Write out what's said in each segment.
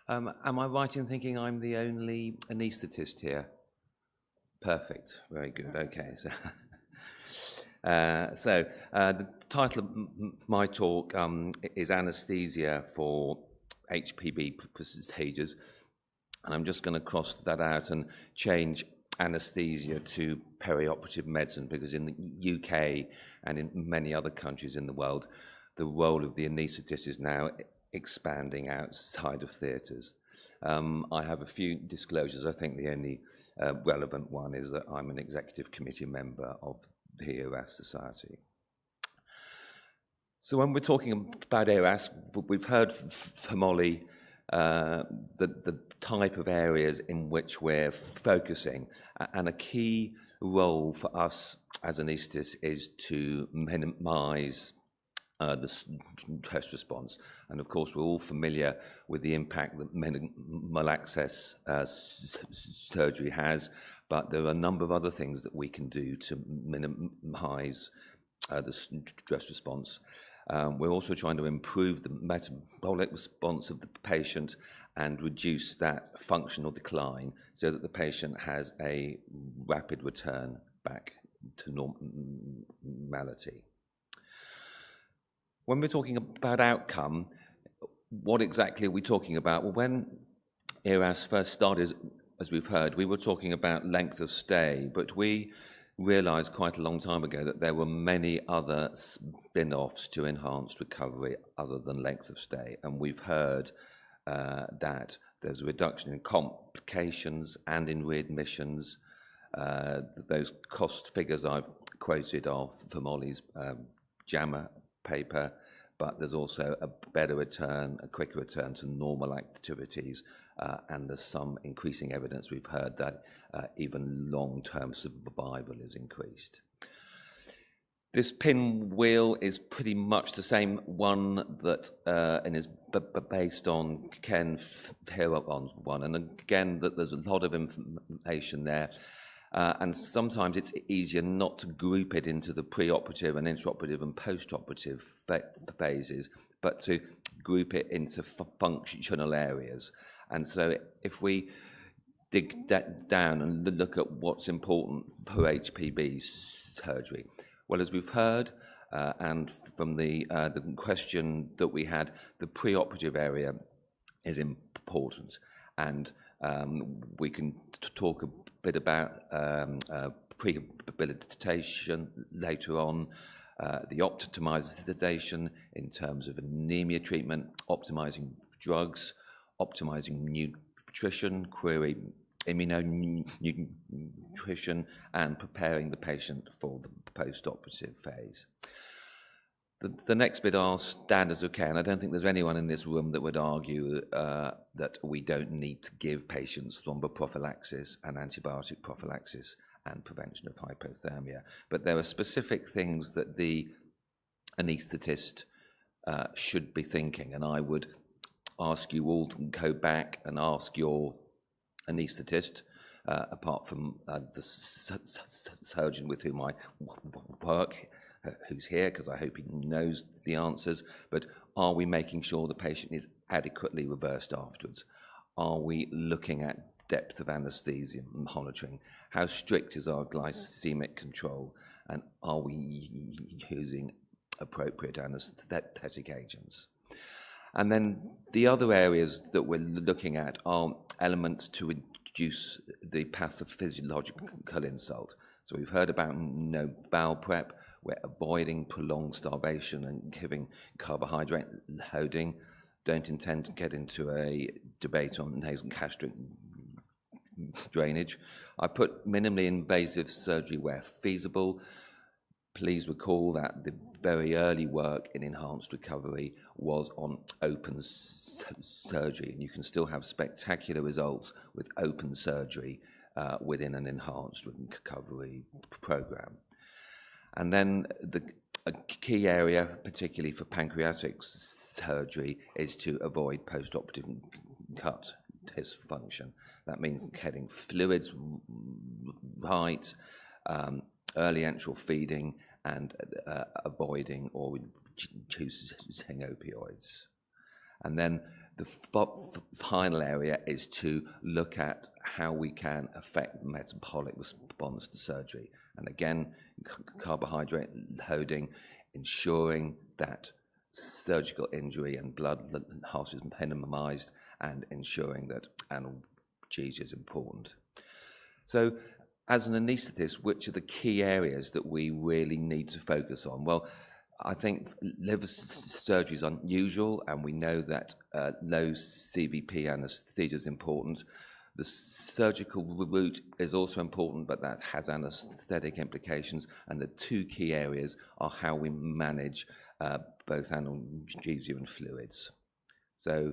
Am I right in thinking I'm the only anaesthetist here? Perfect. Very good. Okay. So, the title of my talk is Anaesthesia for HPB procedures, and I'm just going to cross that out and change anaesthesia to perioperative medicine, because in the UK and in many other countries in the world, the role of the anaesthetist is now expanding outside of theatres. I have a few disclosures. I think the only relevant one is that I'm an executive committee member of the ERAS Society. So when we're talking about ERAS, we've heard from Ollie the type of areas in which we're focusing, and a key role for us as anaesthetists is to minimise the stress response. And of course, we're all familiar with the impact that minimal access surgery has, but there are a number of other things that we can do to minimise the stress response. We're also trying to improve the metabolic response of the patient and reduce that functional decline so that the patient has a rapid return back to normality. When we're talking about outcome, what exactly are we talking about? Well, when ERAS first started, as we've heard, we were talking about length of stay, but we realised quite a long time ago that there were many other spin-offs to enhanced recovery other than length of stay. And we've heard that there's a reduction in complications and in readmissions. Those cost figures I've quoted are from Ollie's JAMA paper, but there's also a better return, a quicker return to normal activities, and there's some increasing evidence we've heard that even long-term survival is increased. This pinwheel is pretty much the same one that and is based on Ken Firagon's one, and again that there's a lot of information there. And sometimes it's easier not to group it into the preoperative and intraoperative and postoperative phases, but to group it into functional areas. And so if we dig that down and look at what's important for HPB surgery, well, as we've heard, and from the question that we had, the preoperative area is important, and we can talk a bit about rehabilitation later on, the optimization in terms of anemia treatment, optimizing drugs, optimizing nutrition, query immunonutrition, and preparing the patient for the post-operative phase. The next bit are standards of care, and I don't think there's anyone in this room that would argue that we don't need to give patients thromboprophylaxis and antibiotic prophylaxis and prevention of hypothermia. But there are specific things that the anaesthetist should be thinking, and I would ask you all to go back and ask your anaesthetist, apart from the surgeon with whom I work, who's here, because I hope he knows the answers, but are we making sure the patient is adequately reversed afterwards? Are we looking at depth of anaesthesia monitoring? How strict is our glycemic control? And are we using appropriate anaesthetic agents? And then the other areas that we're looking at are elements to reduce the pathophysiological insult. So we've heard about no bowel prep. We're avoiding prolonged starvation and giving carbohydrate loading. Don't intend to get into a debate on nasogastric drainage. I put minimally invasive surgery where feasible. Please recall that the very early work in enhanced recovery was on open surgery, and you can still have spectacular results with open surgery within an enhanced recovery program. And then a key area, particularly for pancreatic surgery, is to avoid post-operative gut dysfunction. That means getting fluids right, early enteral feeding, and avoiding or reducing opioids. And then The final area is to look at how we can affect metabolic response to surgery. And again, carbohydrate loading, ensuring that surgical injury and blood loss is minimized, and ensuring that analgesia is important. So, as an anaesthetist, which are the key areas that we really need to focus on? Well, I think liver surgery is unusual, and we know that low CVP anaesthesia is important. The surgical route is also important, but that has anaesthetic implications. And the two key areas are how we manage both analgesia and fluids. So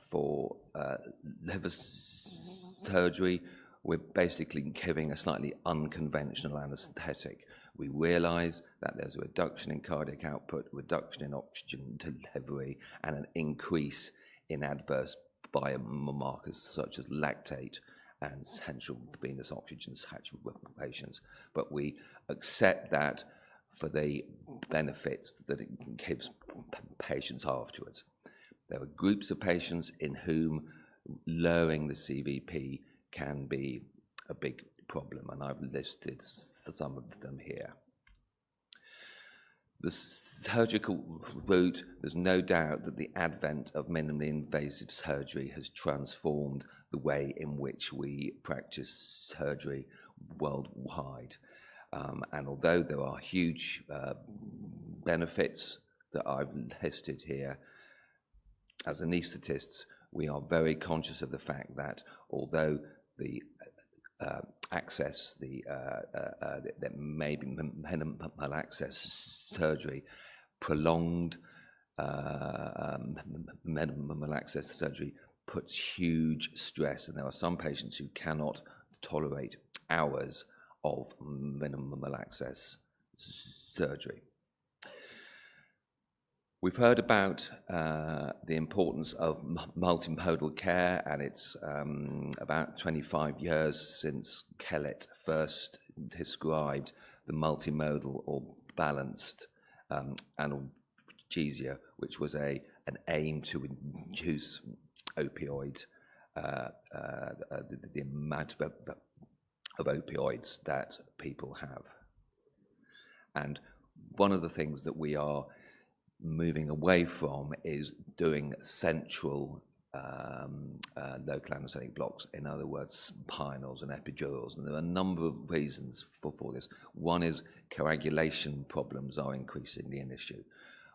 for liver surgery, we're basically giving a slightly unconventional anaesthetic. We realize that there's a reduction in cardiac output, reduction in oxygen delivery, and an increase in adverse biomarkers such as lactate and central venous oxygen saturations. But we accept that for the benefits that it gives patients afterwards. There are groups of patients in whom lowering the CVP can be a big problem, and I've listed some of them here. The surgical route, there's no doubt that the advent of minimally invasive surgery has transformed the way in which we practice surgery worldwide. And although there are huge benefits that I've listed here, as anaesthetists, we are very conscious of the fact that although the access, there may be minimal access surgery, prolonged minimal access surgery puts huge stress, and there are some patients who cannot tolerate hours of minimal access surgery. We've heard about the importance of multimodal care, and it's about 25 years since Kellett first described the multimodal or balanced analgesia, which was an aim to reduce opioid, the amount of opioids that people have. And one of the things that we are moving away from is doing central local anesthetic blocks, in other words, spinals and epidurals. And there are a number of reasons for this. One is coagulation problems are increasingly an issue.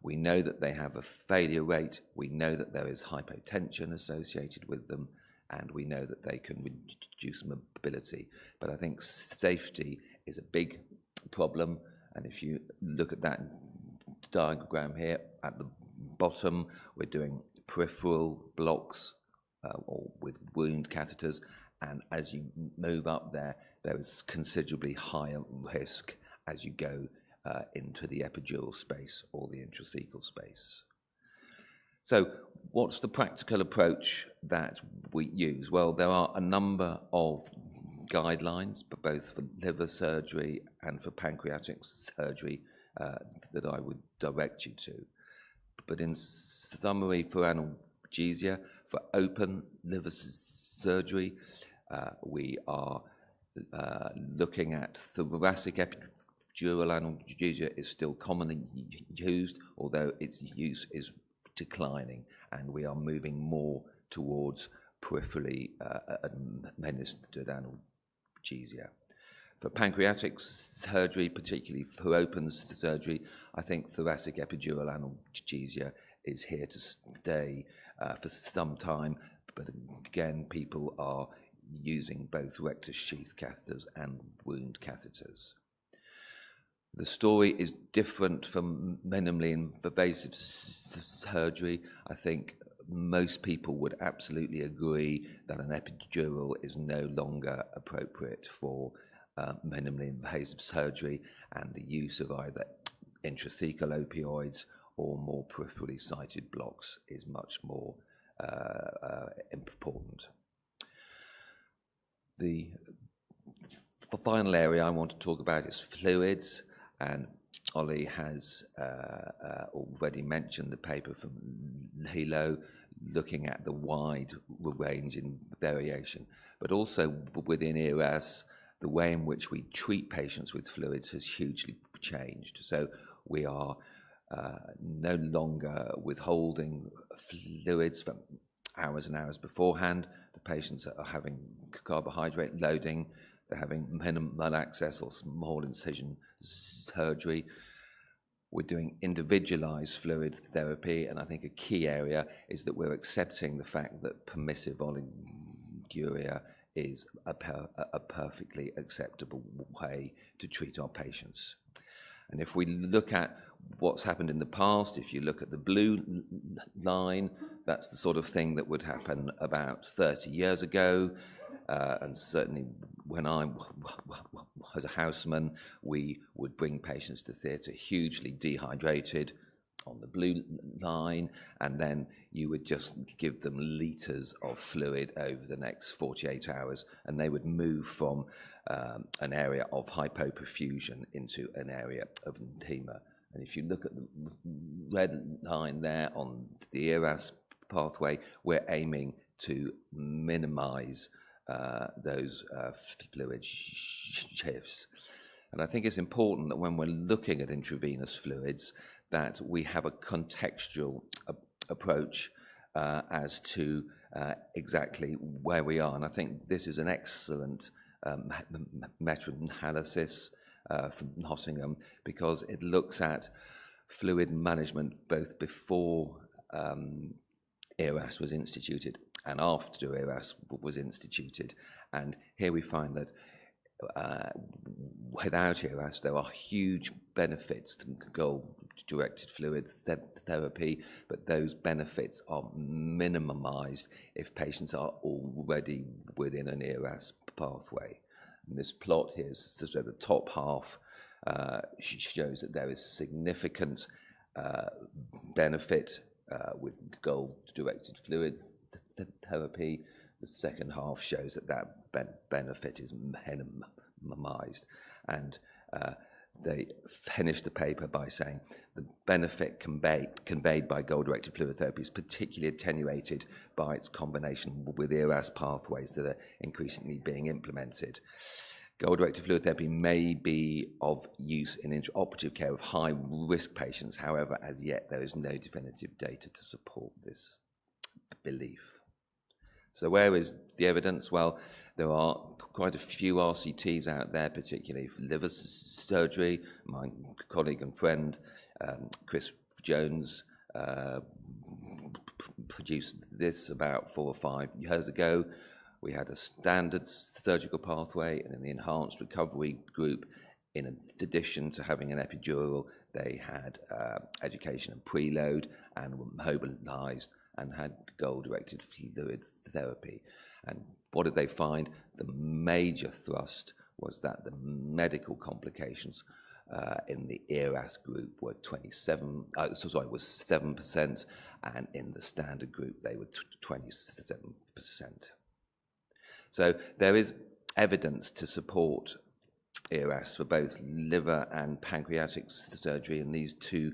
We know that they have a failure rate, we know that there is hypotension associated with them, and we know that they can reduce mobility. But I think safety is a big problem, and if you look at that diagram here at the bottom, we're doing peripheral blocks or with wound catheters, and as you move up there is considerably higher risk as you go into the epidural space or the intrathecal space. So what's the practical approach that we use? Well, there are a number of guidelines, but both for liver surgery and for pancreatic surgery that I would direct you to. But in summary, for analgesia, for open liver surgery, we are looking at thoracic epidural analgesia is still commonly used, although its use is declining, and we are moving more towards peripherally administered analgesia. For pancreatic surgery, particularly for open surgery, I think thoracic epidural analgesia is here to stay for some time, but again, people are using both rectus sheath catheters and wound catheters. The story is different from minimally invasive surgery. I think most people would absolutely agree that an epidural is no longer appropriate for minimally invasive surgery, and the use of either intrathecal opioids or more peripherally sited blocks is much more important. The final area I want to talk about is fluids, and Ollie has already mentioned the paper from Hilo looking at the wide range in variation. But also within ERAS, the way in which we treat patients with fluids has hugely changed. So we are no longer withholding fluids for hours and hours beforehand. The patients are having carbohydrate loading, they're having minimal access or small incision surgery. We're doing individualized fluid therapy, and I think a key area is that we're accepting the fact that permissive oliguria is a perfectly acceptable way to treat our patients. And if we look at what's happened in the past, if you look at the blue line, that's the sort of thing that would happen about 30 years ago. And certainly when I was a houseman, we would bring patients to theatre hugely dehydrated on the blue line, and then you would just give them litres of fluid over the next 48 hours, and they would move from an area of hypoperfusion into an area of edema. And if you look at the red line there on the ERAS pathway, we're aiming to minimise those fluid shifts. And I think it's important that when we're looking at intravenous fluids, that we have a contextual approach as to exactly where we are. And I think this is an excellent meta-analysis from Nottingham, because it looks at fluid management both before ERAS was instituted and after ERAS was instituted. And here we find that without ERAS, there are huge benefits to goal-directed fluid therapy, but those benefits are minimized if patients are already within an ERAS pathway. And this plot here, so the top half shows that there is significant benefit with goal-directed fluid therapy. The second half shows that that benefit is minimized. And they finished the paper by saying the benefit conveyed by goal-directed fluid therapy is particularly attenuated by its combination with ERAS pathways that are increasingly being implemented. Goal-directed fluid therapy may be of use in intraoperative care of high-risk patients. However, as yet, there is no definitive data to support this belief. So where is the evidence? Well, there are quite a few RCTs out there, particularly for liver surgery. My colleague and friend, Chris Jones, produced this about 4 or 5 years ago. We had a standard surgical pathway, and in the enhanced recovery group, in addition to having an epidural, they had education and preload and were mobilized and had goal-directed fluid therapy. And what did they find? The major thrust was that the medical complications in the ERAS group were 7%, and in the standard group they were 27%. So there is evidence to support ERAS for both liver and pancreatic surgery, and these two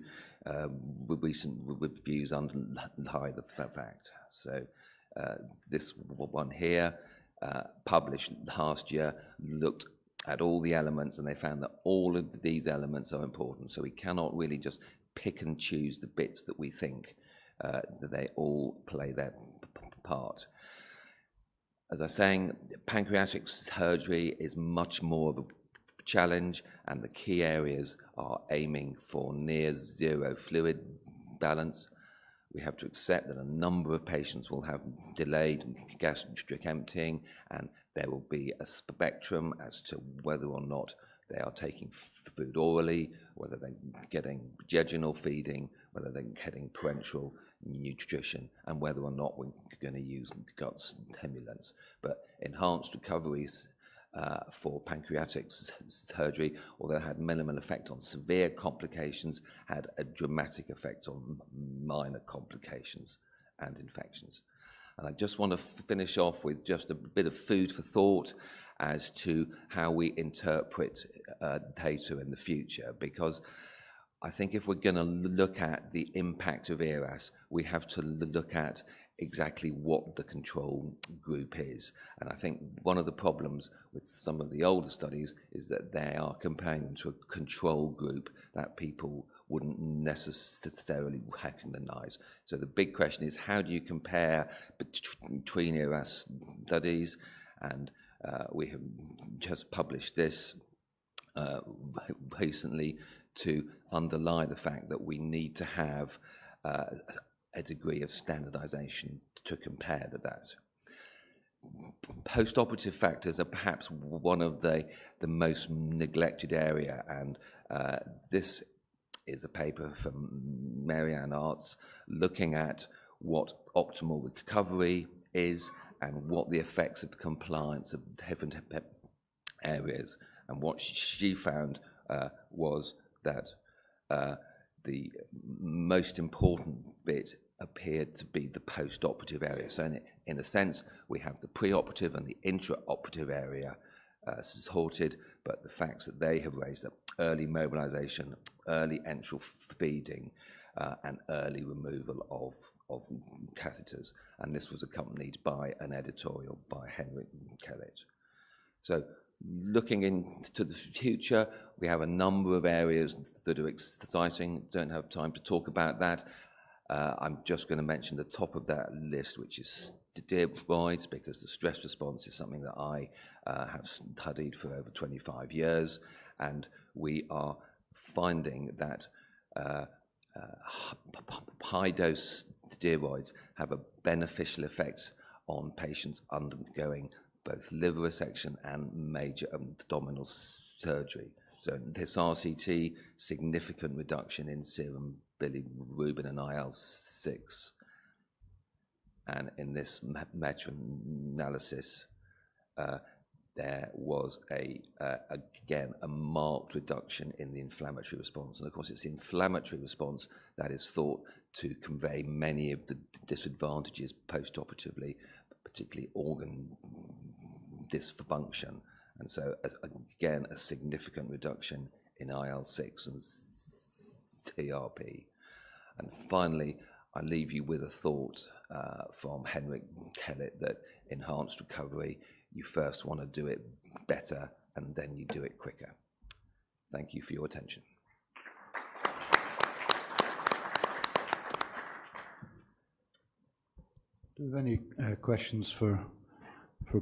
recent reviews underlie the fact. So this one here, published last year, looked at all the elements, and they found that all of these elements are important. So we cannot really just pick and choose the bits that we think that they all play their part. As I was saying, pancreatic surgery is much more of a challenge, and the key areas are aiming for near zero fluid balance. We have to accept that a number of patients will have delayed gastric emptying, and there will be a spectrum as to whether or not they are taking food orally, whether they're getting jejunal feeding, whether they're getting parenteral nutrition, and whether or not we're going to use gut stimulants. But enhanced recoveries for pancreatic surgery, although it had minimal effect on severe complications, had a dramatic effect on minor complications and infections. And I just want to finish off with just a bit of food for thought as to how we interpret data in the future, because I think if we're going to look at the impact of ERAS, we have to look at exactly what the control group is. And I think one of the problems with some of the older studies is that they are comparing them to a control group that people wouldn't necessarily recognize. So the big question is, how do you compare between ERAS studies? And we have just published this recently to underline the fact that we need to have a degree of standardization to compare to that. Post-operative factors are perhaps one of the most neglected area, and this is a paper from Marianne Arts looking at what optimal recovery is and what the effects of compliance of different areas. And what she found was that the most important bit appeared to be the post-operative area. So in a sense, we have the pre-operative and the intra-operative area sorted, but the facts that they have raised are early mobilization, early enteral feeding, and early removal of catheters. And this was accompanied by an editorial by Henrik Kellett. So looking into the future, we have a number of areas that are exciting. Don't have time to talk about that. I'm just going to mention the top of that list, which is steroids, because the stress response is something that I have studied for over 25 years, and we are finding that high-dose steroids have a beneficial effect on patients undergoing both liver resection and major abdominal surgery. So in this RCT, significant reduction in serum bilirubin and IL-6. And in this meta-analysis, there was again a marked reduction in the inflammatory response. And of course, it's the inflammatory response that is thought to convey many of the disadvantages post-operatively, particularly organ dysfunction. And so, again, a significant reduction in IL-6 and CRP. And finally, I leave you with a thought from Henrik Kellett that enhanced recovery, you first want to do it better and then you do it quicker. Thank you for your attention. Do you have any questions for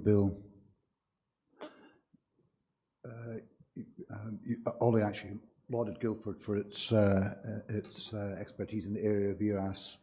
Bill? Ollie actually lauded Guildford for its expertise in the area of ERAS.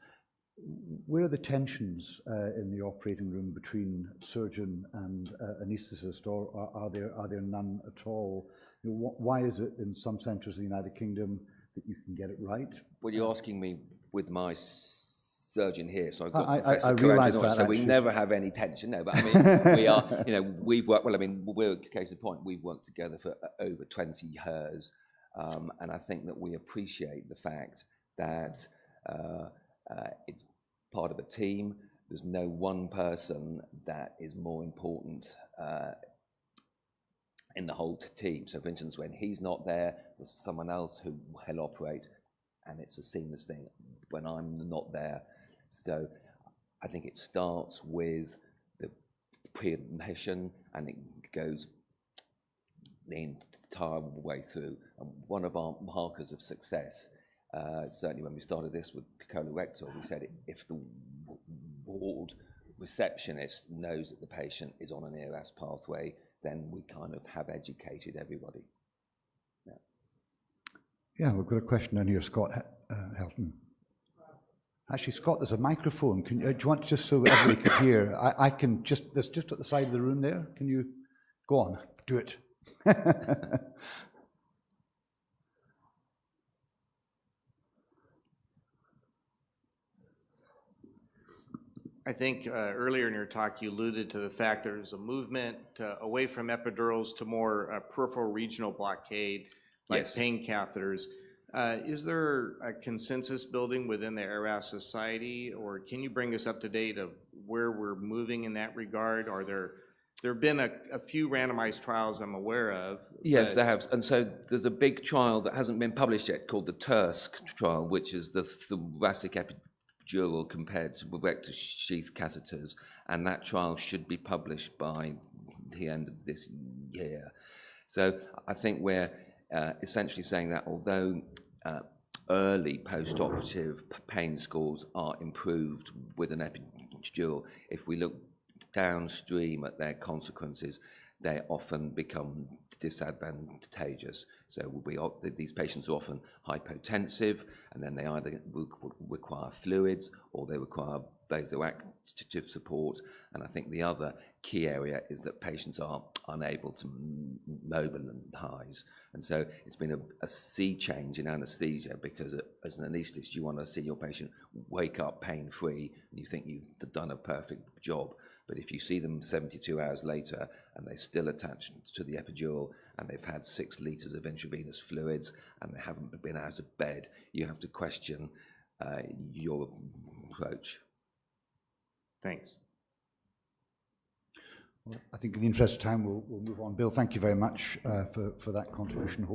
Where are the tensions in the operating room between surgeon and anaesthetist, or are there none at all? You know, why is it in some centres in the United Kingdom that you can get it right? Well, you're asking me with my surgeon here, so I've got I realise that. So we never have any tension, no. But I mean, we are, you know, we've worked. Well, I mean, we're a case in point. We've worked together for over 20 years, and I think that we appreciate the fact that it's part of a team. There's no one person that is more important in the whole team. So, for instance, when he's not there, there's someone else who will operate, and it's a seamless thing when I'm not there. So I think it starts with the pre-admission and it goes the entire way through. And one of our markers of success, certainly when we started this with colorectal, we said if the ward receptionist knows that the patient is on an ERAS pathway, then we kind of have educated everybody. Yeah, yeah, we've got a question down here, Scott Helton. Actually, Scott, there's a microphone. Do you want just so everybody could hear? I can just, there's just at the side of the room there. Can you go on, do it? I think earlier in your talk, you alluded to the fact there's a movement away from epidurals to more peripheral regional blockade, like yes. pain catheters. Is there a consensus building within the ERAS Society, or can you bring us up to date of where we're moving in that regard? Are there have been a few randomized trials I'm aware of? Yes, there have. And so there's a big trial that hasn't been published yet called the TURSK trial, which is the thoracic epidural compared to rectus sheath catheters, and that trial should be published by the end of this year. So I think we're essentially saying that although early post-operative pain scores are improved with an epidural, if we look downstream at their consequences, they often become disadvantageous. So these patients are often hypotensive, and then they either require fluids or they require vasoactive support. And I think the other key area is that patients are unable to mobilize. And so it's been a sea change in anaesthesia, because as an anaesthetist, you want to see your patient wake up pain-free, and you think you've done a perfect job. But if you see them 72 hours later and they're still attached to the epidural and they've had 6 litres of intravenous fluids and they haven't been out of bed, you have to question your approach. Thanks. Well, I think in the interest of time, we'll move on. Bill, thank you very much for that contribution.